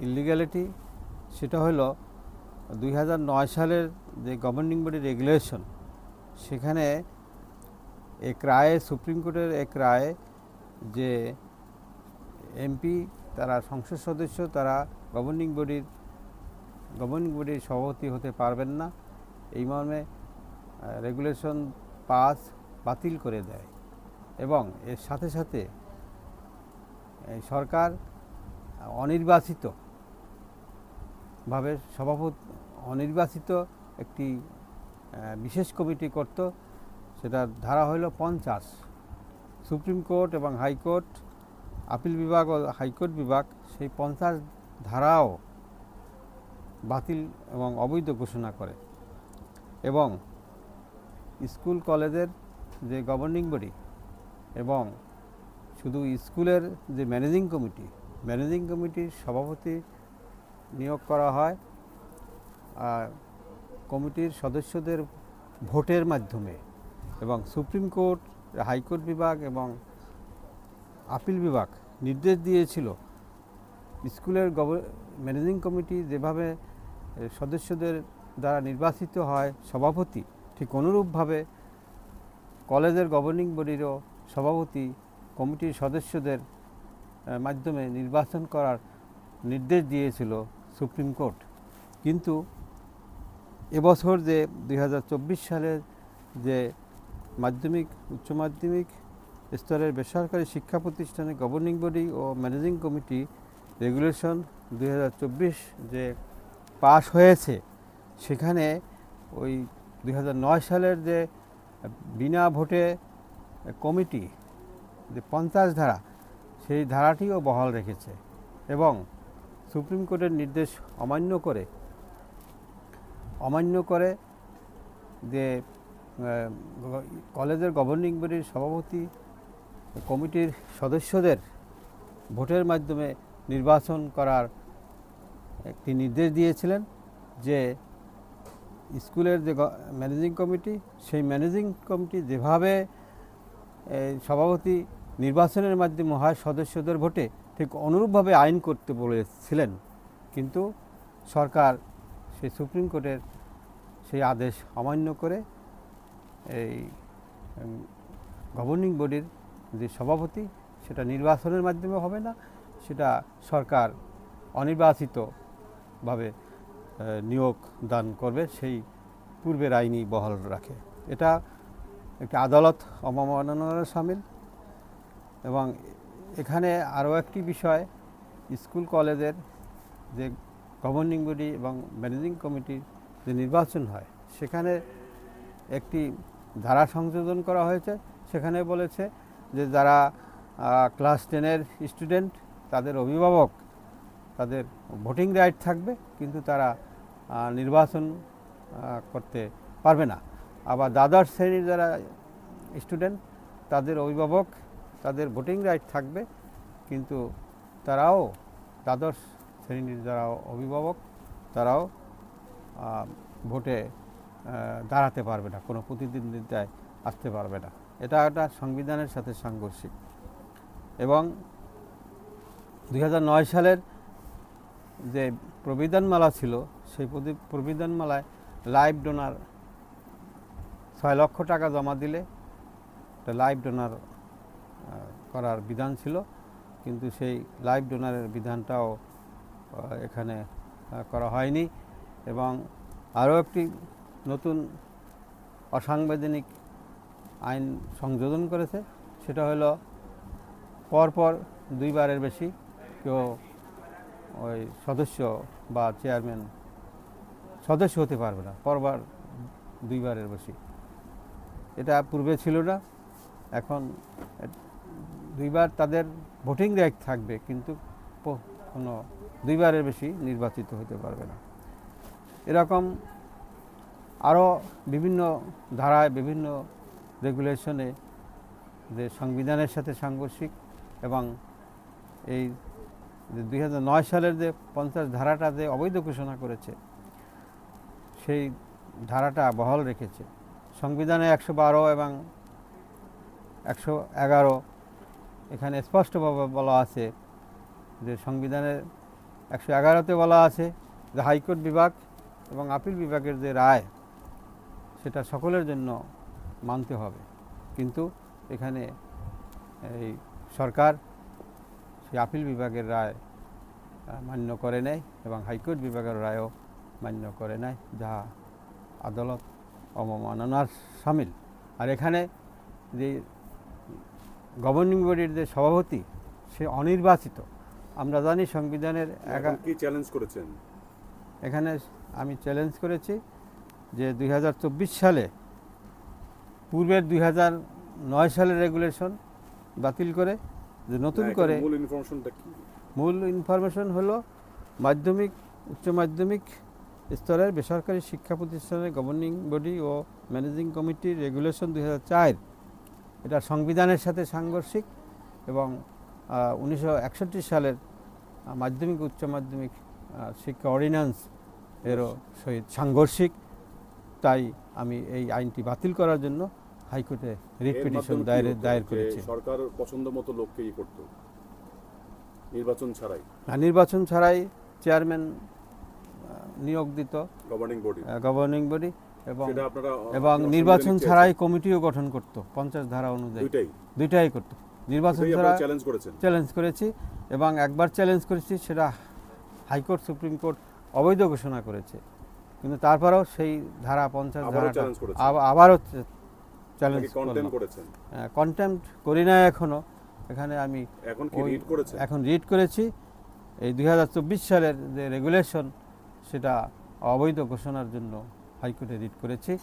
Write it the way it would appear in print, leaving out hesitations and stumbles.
ইলিগ্যালিটি সেটা হলো 2009 সালের যে গভর্নিং বডি রেগুলেশন, সেখানে এক রায়ে, সুপ্রিম কোর্টের এক রায়ে যে এমপি তারা সংসদ সদস্য তারা গভর্নিং বডির সভাপতি হতে পারবেন না, এই মর্মে রেগুলেশন বাতিল করে দেয়। এবং এর সাথে সাথে সরকার অনির্বাচিত একটি বিশেষ কমিটি করত, সেটার ধারা হলো 50। সুপ্রিম কোর্ট এবং হাইকোর্ট, আপিল বিভাগ ও হাইকোর্ট বিভাগ সেই 50 ধারাও বাতিল এবং অবৈধ ঘোষণা করে। এবং স্কুল কলেজের যে গভর্নিং বডি এবং শুধু স্কুলের যে ম্যানেজিং কমিটির সভাপতি নিয়োগ করা হয় কমিটির সদস্যদের ভোটের মাধ্যমে। এবং সুপ্রিম কোর্ট, হাইকোর্ট বিভাগ এবং আপিল বিভাগ নির্দেশ দিয়েছিল স্কুলের ম্যানেজিং কমিটি যেভাবে সদস্যদের দ্বারা নির্বাচিত হয় সভাপতি, ঠিক অনুরূপভাবে কলেজের গভর্নিং বডিরও সভাপতি কমিটির সদস্যদের মাধ্যমে নির্বাচন করার নির্দেশ দিয়েছিল সুপ্রিম কোর্ট। কিন্তু এবছর যে 2024 সালের যে মাধ্যমিক, উচ্চ মাধ্যমিক স্তরের বেসরকারি শিক্ষা প্রতিষ্ঠানে গভর্নিং বডি ও ম্যানেজিং কমিটি রেগুলেশন 2024 যে পাশ হয়েছে, সেখানে ওই 2009 সালের যে বিনা ভোটে কমিটি যে 50 ধারা, সেই ধারাটিও বহাল রেখেছে। এবং সুপ্রিম কোর্টের নির্দেশ অমান্য করে যে কলেজের গভর্নিং বডির সভাপতি কমিটির সদস্যদের ভোটের মাধ্যমে নির্বাচন করার একটি নির্দেশ দিয়েছিলেন, যে স্কুলের যে ম্যানেজিং কমিটি, সেই ম্যানেজিং কমিটি যেভাবে সভাপতি নির্বাচনের মাধ্যমে হয় সদস্যদের ভোটে, ঠিক অনুরূপভাবে আইন করতে বলেছিলেন। কিন্তু সরকার সেই সুপ্রিম কোর্টের সেই আদেশ অমান্য করে এই গভর্নিং বডির যে সভাপতি, সেটা নির্বাচনের মাধ্যমে হবে না, সেটা সরকার অনির্বাচিতভাবে নিয়োগ দান করবে, সেই পূর্বের আইনই বহাল রাখে। এটা একটি আদালত অবমাননার শামিল। এবং এখানে আরও একটি বিষয়, স্কুল কলেজের যে গভর্নিং বডি এবং ম্যানেজিং কমিটির যে নির্বাচন হয়, সেখানে একটি ধারা সংযোজন করা হয়েছে। সেখানে বলেছে যে যারা ক্লাস 10-এর স্টুডেন্ট, তাদের অভিভাবক, তাদের ভোটিং রাইট থাকবে, কিন্তু তারা নির্বাচন করতে পারবে না। আবার দ্বাদশ শ্রেণীর যারা স্টুডেন্ট, তাদের অভিভাবক, তাদের ভোটিং রাইট থাকবে, কিন্তু তারাও দ্বাদশ শ্রেণীর যারা অভিভাবক, তারাও ভোটে দাঁড়াতে পারবে না, কোনো প্রতিদ্বন্দ্বিতায় আসতে পারবে না। এটা একটা সংবিধানের সাথে সাংঘর্ষিক। এবং 2009 সালের যে প্রবিধানমালা ছিল, সেই প্রবিধানমালায় লাইভ ডোনার 6 লক্ষ টাকা জমা দিলে একটা লাইভ ডোনার করার বিধান ছিল, কিন্তু সেই লাইভ ডোনারের বিধানটাও এখানে করা হয়নি। এবং আরও একটি নতুন অসাংবিধানিক আইন সংযোজন করেছে, সেটা হলো পরপর 2 বারের বেশি কেউ ওই সদস্য বা চেয়ারম্যান সদস্য হতে পারবে না, পরবার 2 বারের বেশি। এটা পূর্বে ছিল না, এখন 2 বার তাদের ভোটিং রাইট থাকবে, কিন্তু কোনো 2 বারের বেশি নির্বাচিত হতে পারবে না। এরকম আরও বিভিন্ন ধারায়, বিভিন্ন রেগুলেশনে যে সংবিধানের সাথে সাংঘর্ষিক, এবং এই যে 2009 সালের যে 50 ধারাটা যে অবৈধ ঘোষণা করেছে, সেই ধারাটা বহাল রেখেছে। সংবিধানে 112 এবং 111 এখানে স্পষ্টভাবে বলা আছে যে সংবিধানের 111তে বলা আছে যে হাইকোর্ট বিভাগ এবং আপিল বিভাগের যে রায় সেটা সকলের জন্য মানতে হবে, কিন্তু এখানে এই সরকার সেই আপিল বিভাগের রায় মান্য করে নেয় এবং হাইকোর্ট বিভাগের রায়ও মান্য করে নেয়, যা আদালত অবমাননার শামিল। আর এখানে যে গভর্নিং বডির যে সভাপতি সে অনির্বাচিত। আমরা জানি সংবিধানের কি চ্যালেঞ্জ করেছেন এখানে আমি চ্যালেঞ্জ করেছি যে 2024 সালে পূর্বের 2009 সালের রেগুলেশন বাতিল করে যে নতুন করে মূল ইনফরমেশনটা কি? মূল ইনফরমেশন হলো মাধ্যমিক উচ্চ মাধ্যমিক স্তরের বেসরকারি শিক্ষা প্রতিষ্ঠানের গভর্নিং বডি ও ম্যানেজিং কমিটির রেগুলেশন 2004 এটা সংবিধানের সাথে সাংঘর্ষিক এবং 1961 সালের মাধ্যমিক উচ্চ মাধ্যমিক শিক্ষা অর্ডিন্যান্স এরও সহিত সাংঘর্ষিক। তাই আমি এই আইনটি বাতিল করার জন্য হাইকোর্টে রিট পিটিশন দায়ের করেছি। সরকার পছন্দ মতো লোককে করত নির্বাচন ছাড়াই, নির্বাচন ছাড়াই চেয়ারম্যান নিয়োগ দিত গভর্নিং বডি এবং নির্বাচন ছাড়াই কমিটিও গঠন করত 50 ধারা অনুযায়ী, দুইটাই করত। নির্বাচন ছাড়া চ্যালেঞ্জ করেছি এবং একবার চ্যালেঞ্জ করেছি, সেটা হাইকোর্ট সুপ্রিম কোর্ট অবৈধ ঘোষণা করেছে, কিন্তু তারপরেও সেই ধারা 50 ধারা আবারও চ্যালেঞ্জ করেছেন। কন্টেম্পট করি না এখনো, এখানে আমি এখন রিড করেছি এই 2024 সালের যে রেগুলেশন সেটা অবৈধ ঘোষণার জন্য হাইকোর্টে রিট করেছি।